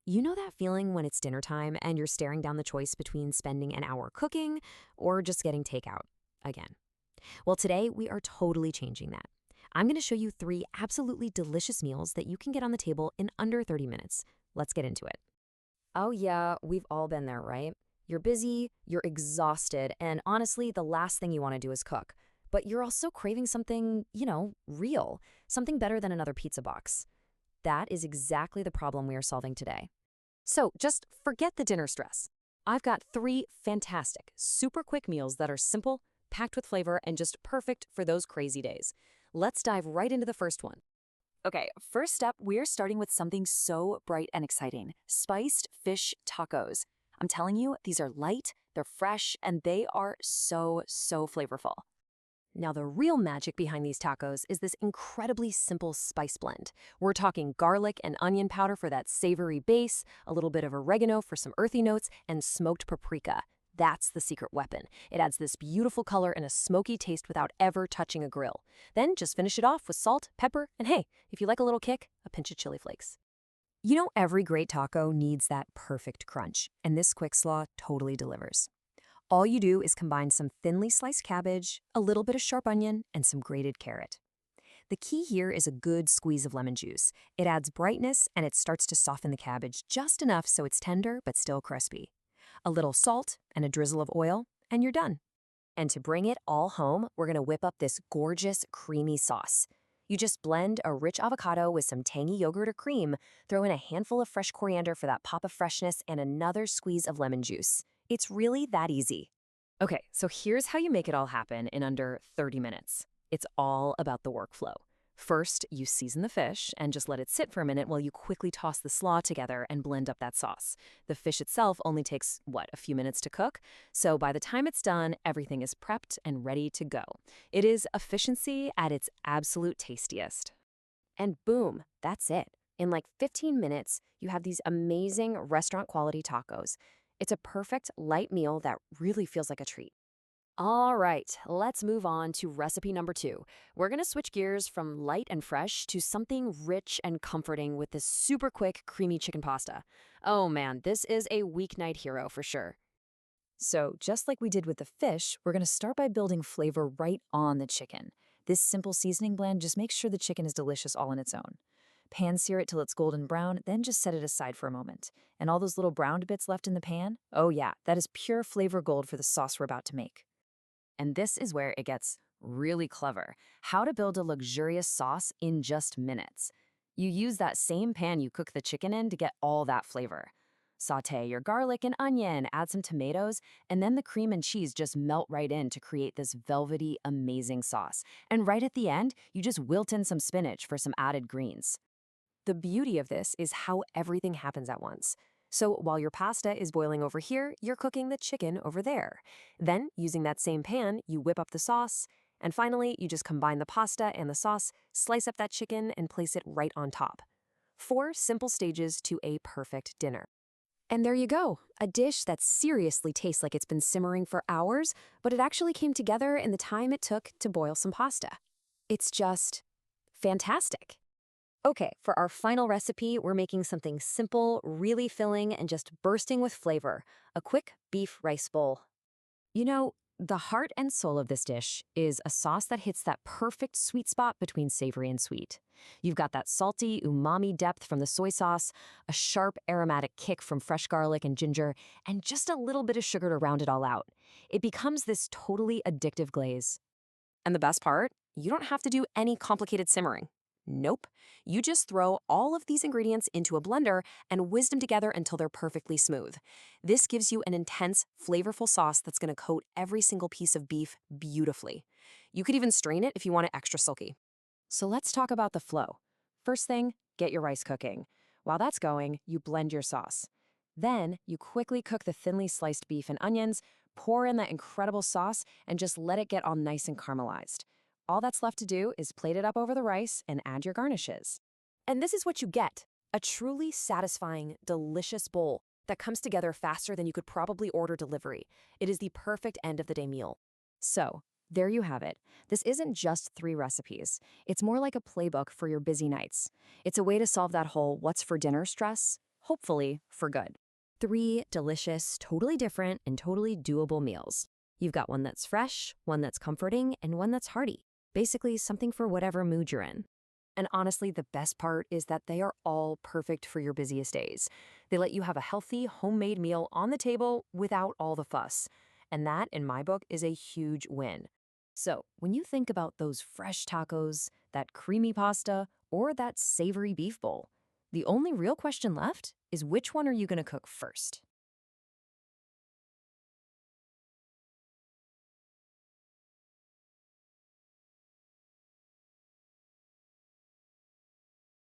You know that feeling when it's dinner time and you're staring down the choice between spending an hour cooking or just getting takeout again? Well, today we are totally changing that. I'm going to show you three absolutely delicious meals that you can get on the table in under 30 minutes. Let's get into it. Oh, yeah, we've all been there, right? You're busy, you're exhausted, and honestly, the last thing you want to do is cook. But you're also craving something, real, something better than another pizza box. That is exactly the problem we are solving today. So just forget the dinner stress. I've got three fantastic, super quick meals that are simple, packed with flavor, and just perfect for those crazy days. Let's dive right into the first one. Okay, first up, we're starting with something so bright and exciting, spiced fish tacos. I'm telling you, these are light, they're fresh, and they are so flavorful. Now, the real magic behind these tacos is this incredibly simple spice blend. We're talking garlic and onion powder for that savory base, a little bit of oregano for some earthy notes, and smoked paprika. That's the secret weapon. It adds this beautiful color and a smoky taste without ever touching a grill. Then just finish it off with salt, pepper, and hey, if you like a little kick, a pinch of chili flakes. You know, every great taco needs that perfect crunch, and this quick slaw totally delivers. All you do is combine some thinly sliced cabbage, a little bit of sharp onion, and some grated carrot. The key here is a good squeeze of lemon juice. It adds brightness and it starts to soften the cabbage just enough so it's tender but still crispy. A little salt and a drizzle of oil, and you're done. And to bring it all home, we're going to whip up this gorgeous, creamy sauce. You just blend a rich avocado with some tangy yogurt or cream, throw in a handful of fresh coriander for that pop of freshness, and another squeeze of lemon juice. It's really that easy. Okay, so here's how you make it all happen in under 30 minutes. It's all about the workflow. First, you season the fish and just let it sit for a minute while you quickly toss the slaw together and blend up that sauce. The fish itself only takes, a few minutes to cook? So by the time it's done, everything is prepped and ready to go. It is efficiency at its absolute tastiest. And boom, that's it. In like 15 minutes, you have these amazing restaurant quality tacos. It's a perfect light meal that really feels like a treat. All right, let's move on to recipe number two. We're going to switch gears from light and fresh to something rich and comforting with this super quick, creamy chicken pasta. Oh man, this is a weeknight hero for sure. So, just like we did with the fish, we're going to start by building flavor right on the chicken. This simple seasoning blend just makes sure the chicken is delicious all on its own. Pan sear it till it's golden brown, then just set it aside for a moment. And all those little browned bits left in the pan? Oh yeah, that is pure flavor gold for the sauce we're about to make. And this is where it gets really clever. How to build a luxurious sauce in just minutes. You use that same pan you cook the chicken in to get all that flavor. Saute your garlic and onion, add some tomatoes, and then the cream and cheese just melt right in to create this velvety, amazing sauce. And right at the end, you just wilt in some spinach for some added greens. The beauty of this is how everything happens at once. So while your pasta is boiling over here, you're cooking the chicken over there. Then, using that same pan, you whip up the sauce. And finally, you just combine the pasta and the sauce, slice up that chicken, and place it right on top. 4 simple stages to a perfect dinner. And there you go, a dish that seriously tastes like it's been simmering for hours, but it actually came together in the time it took to boil some pasta. It's just fantastic. Okay, for our final recipe, we're making something simple, really filling, and just bursting with flavor, a quick beef rice bowl. You know, the heart and soul of this dish is a sauce that hits that perfect sweet spot between savory and sweet. You've got that salty, umami depth from the soy sauce, a sharp aromatic kick from fresh garlic and ginger, and just a little bit of sugar to round it all out. It becomes this totally addictive glaze. And the best part? You don't have to do any complicated simmering. Nope. You just throw all of these ingredients into a blender and whiz them together until they're perfectly smooth. This gives you an intense, flavorful sauce that's going to coat every single piece of beef beautifully. You could even strain it if you want it extra silky. So let's talk about the flow. First thing, get your rice cooking. While that's going, you blend your sauce. Then, you quickly cook the thinly sliced beef and onions, pour in that incredible sauce, and just let it get all nice and caramelized. All that's left to do is plate it up over the rice and add your garnishes. And this is what you get, a truly satisfying, delicious bowl that comes together faster than you could probably order delivery. It is the perfect end of the day meal. So, there you have it. This isn't just 3 recipes. It's more like a playbook for your busy nights. It's a way to solve that whole what's for dinner stress, hopefully for good. 3 delicious, totally different, and totally doable meals. You've got one that's fresh, one that's comforting, and one that's hearty. Basically, something for whatever mood you're in. And honestly, the best part is that they are all perfect for your busiest days. They let you have a healthy, homemade meal on the table without all the fuss. And that, in my book, is a huge win. So, when you think about those fresh tacos, that creamy pasta, or that savory beef bowl, the only real question left is which one are you going to cook first?